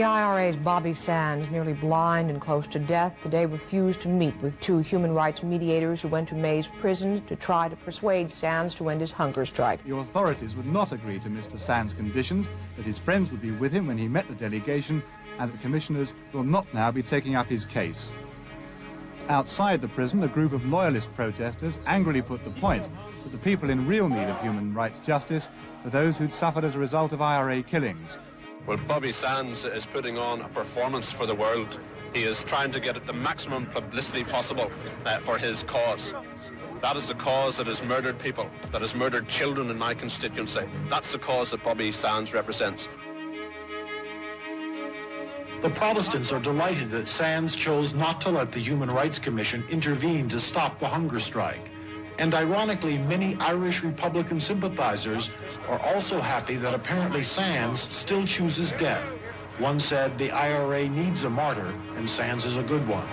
The IRA's Bobby Sands, nearly blind and close to death, today refused to meet with two human rights mediators who went to Mays prison to try to persuade Sands to end his hunger strike. Your authorities would not agree to Mr. Sands' conditions, that his friends would be with him when he met the delegation, and the commissioners will not now be taking up his case. Outside the prison, a group of loyalist protesters angrily put the point that the people in real need of human rights justice are those who'd suffered as a result of IRA killings. Well, Bobby Sands is putting on a performance for the world. He is trying to get the maximum publicity possible for his cause. That is the cause that has murdered people, that has murdered children in my constituency. That's the cause that Bobby Sands represents. The Protestants are delighted that Sands chose not to let the Human Rights Commission intervene to stop the hunger strike. And ironically, many Irish Republican sympathizers are also happy that apparently Sands still chooses death. One said the IRA needs a martyr, and Sands is a good one.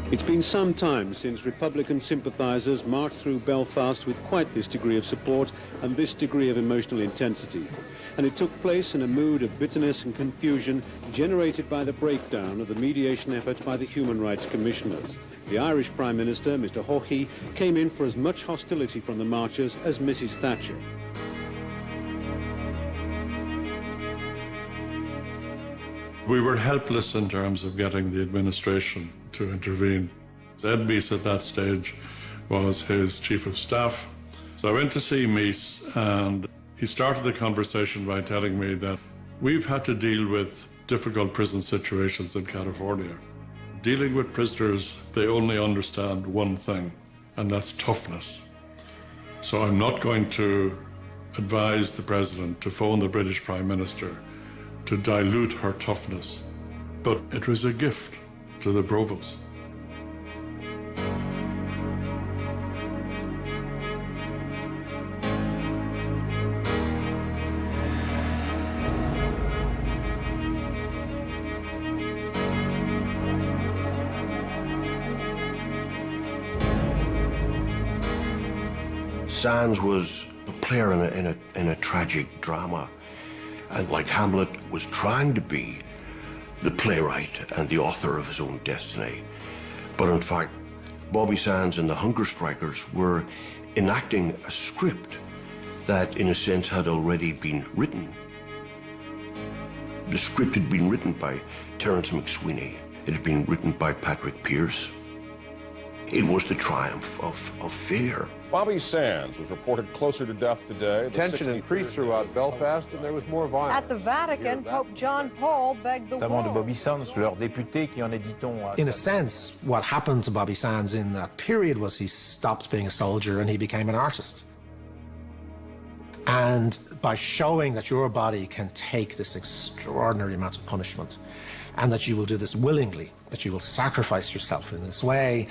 It's been some time since Republican sympathizers marched through Belfast with quite this degree of support and this degree of emotional intensity. And it took place in a mood of bitterness and confusion generated by the breakdown of the mediation effort by the Human Rights Commissioners. The Irish Prime Minister, Mr. Haughey, came in for as much hostility from the marchers as Mrs. Thatcher. We were helpless in terms of getting the administration to intervene. Ed Meese at that stage was his chief of staff. So I went to see Meese, and he started the conversation by telling me that we've had to deal with difficult prison situations in California. Dealing with prisoners, they only understand one thing, and that's toughness. So I'm not going to advise the president to phone the British Prime Minister to dilute her toughness. But it was a gift to the Provost. Sands was a player in a tragic drama, and like Hamlet was trying to be the playwright and the author of his own destiny. But in fact, Bobby Sands and the Hunger Strikers were enacting a script that, in a sense, had already been written. The script had been written by Terence McSweeney. It had been written by Patrick Pearse. It was the triumph of failure. Bobby Sands was reported closer to death today. Tension increased throughout Belfast, and there was more violence. At the Vatican, Pope John Paul begged the world. In a sense, what happened to Bobby Sands in that period was he stopped being a soldier and he became an artist. And by showing that your body can take this extraordinary amount of punishment, and that you will do this willingly, that you will sacrifice yourself in this way,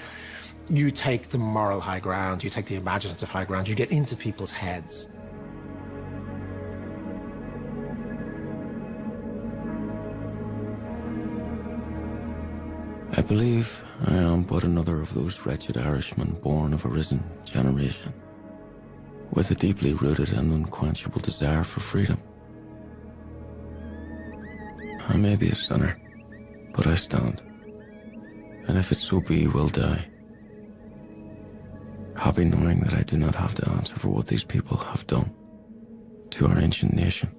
you take the moral high ground, you take the imaginative high ground, you get into people's heads. I believe I am but another of those wretched Irishmen born of a risen generation, with a deeply rooted and unquenchable desire for freedom. I may be a sinner, but I stand, and if it so be, will die. Happy knowing that I do not have to answer for what these people have done to our ancient nation.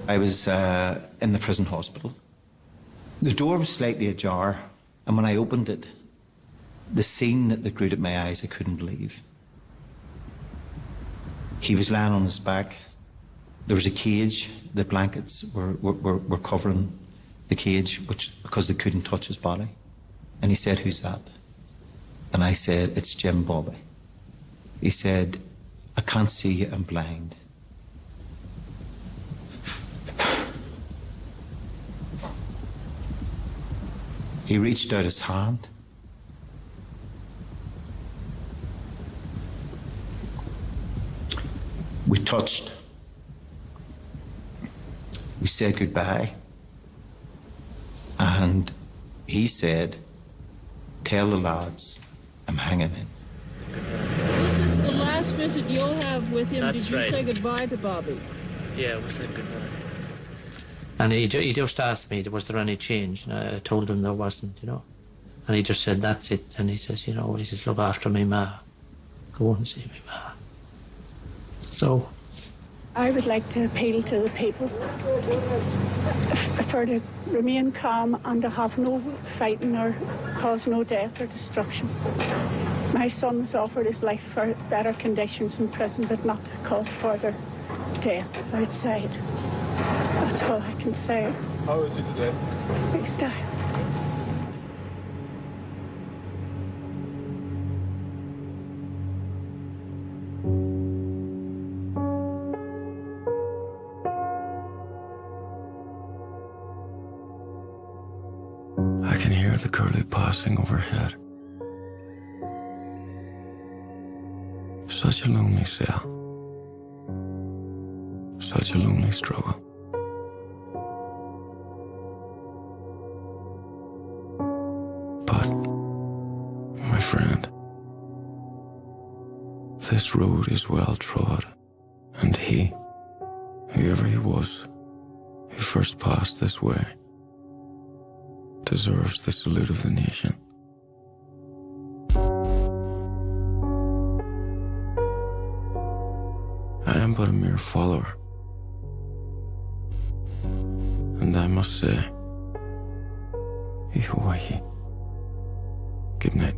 I was in the prison hospital. The door was slightly ajar, and when I opened it, the scene that greeted my eyes, I couldn't believe. He was lying on his back. There was a cage. The blankets were covering the cage, because they couldn't touch his body. And he said, "Who's that?" And I said, "It's Jim Bobby." He said, "I can't see you, I'm blind." He reached out his hand. We touched. we said goodbye, and he said, "Tell the lads I'm hanging in." This is the last visit you'll have with him. That's Did you right. say goodbye to Bobby? Yeah, we said goodbye. And he just asked me, was there any change? And I told him there wasn't, you know. And he just said, that's it. And he says, you know, he says, look after me, ma. Go and see me, ma. So I would like to appeal to the people for to remain calm and to have no fighting or cause no death or destruction. My son has offered his life for better conditions in prison, but not to cause further death outside. That's all I can say. How is he today? He's dying. I can hear the curlew passing overhead. Such a lonely cell. Such a lonely struggle. But, my friend, this road is well trod, and he, whoever he was, who first passed this way, deserves the salute of the nation. I am but a mere follower, and I must say, Ihuahi. Good night.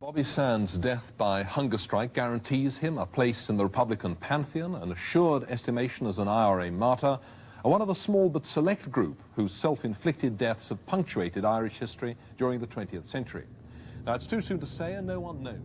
Bobby Sands' death by hunger strike guarantees him a place in the Republican pantheon, an assured estimation as an IRA martyr, and one of a small but select group whose self-inflicted deaths have punctuated Irish history during the 20th century. Now, it's too soon to say, and no one knows.